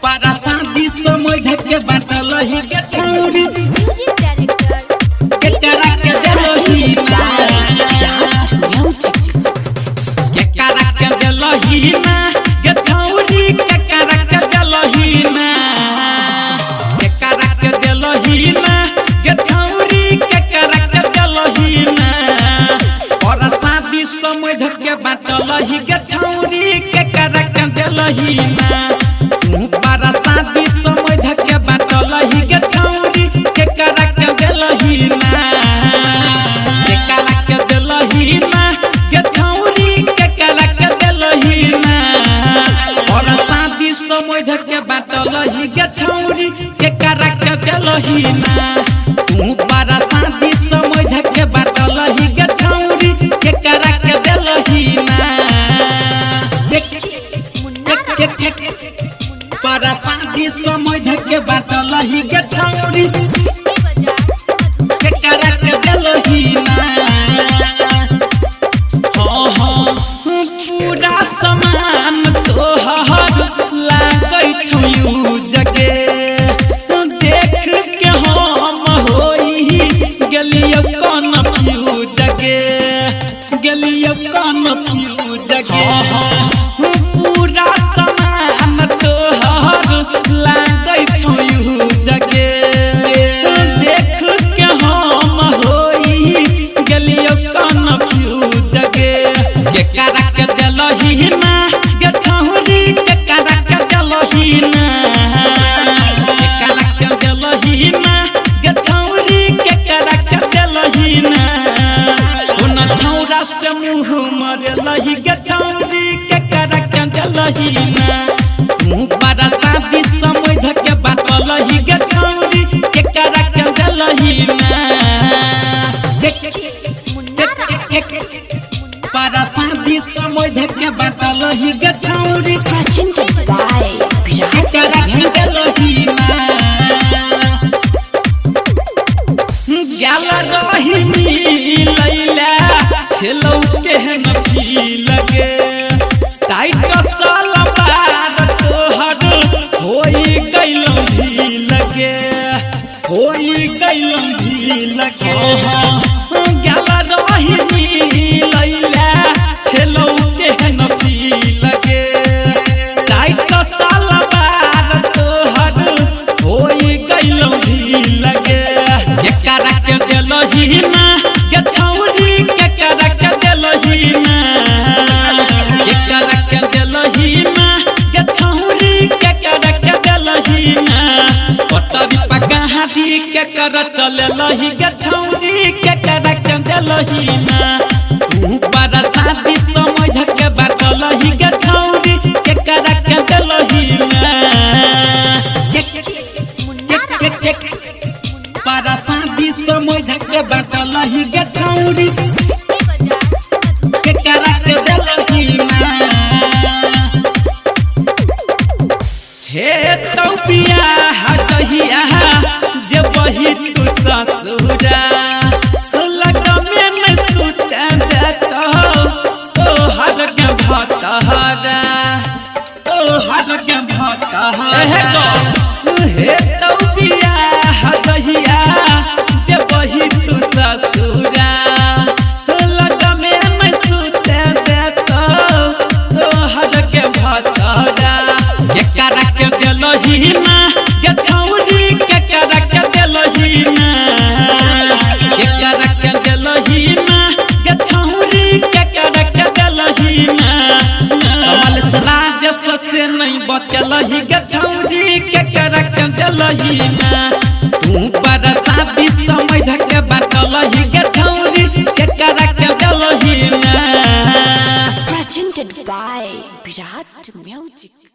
para शादी समझ के बाटल ही के छौरी म्यूजिक डायरेक्टर के करा के देलही ना के करा के देलही ना के छौरी के करा के देलही ना के करा के देलही ना के छौरी के करा के देलही ना para शादी समझ के बाटल ही के छौरी के करा के देलही ना para शादी समझ के बाटल ही के छौरी के करा के देलही ना के करा के देलही ना के छौरी के करा के देलही ना para शादी समझ के बाटल ही के छौरी के करा के देलही ना para शादी समझ के बाटल ही के छौरी के करा के देलही ना para शादी समझ के बाटल ही के छौरी के करा के देलही ना पूरा समान तोहर लागै छौ जगे देख के हम होई गेलियो कन्फ्यूज जगे गेलियो कन्फ्यूज जगे पूरा समान तोहर लागै छौ जगे देख के हम होई गेलियो कन्फ्यूज जगे के करा के देलही ना के छौरी के करा के देलही ना के करा के देलही ना के छौरी के करा के देलही ना उन छौरा से मुँह मरलही के छौरी के करा के देलही ना para शादी समझ के बाटलही के छौरी के करा के देलही ना para शादी समझ के बाटलही के छौरी के करा के देलही ना गेल रही लैला खेलौ केहन भी लगे टाइट सलवार तोहर होई गइलौ भी लगे होई गइलौ भी लगे गेल रही लैला खेलौ केहन भी लगे टाइट सलवार तोहर होई गइलौ भी लगे के करा के देलही ना के छौरी के करा के देलही ना के करा के देलही ना के छौरी के करा के देलही ना पटरी पकाहारी के करा चललही के छौरी के करा के देलही ना para शादी समझ के बाटलही के छौरी के करा के देलही ना para शादी समझ के बाटलही के छौरी के करा के देलही ना हे तौ बियाह कहिया जे बही तू ससुरा लगमे में सुता देतौ तोहर के भतहरा तोहर के भतहरा हे तौ बियाह कहिया जे बही तू ससुरा लगमे में सुता देतौ तोहर के भतहरा के करा के देलही ना के छौरी के करा के देलही ना के करा के देलही ना के छौरी के करा के देलही ना कमल राजस से नहीं बतलही के छौरी के करा के देलही ना para शादी समझ के बाटलही के छौरी के करा के देलही ना presented by Virat Music।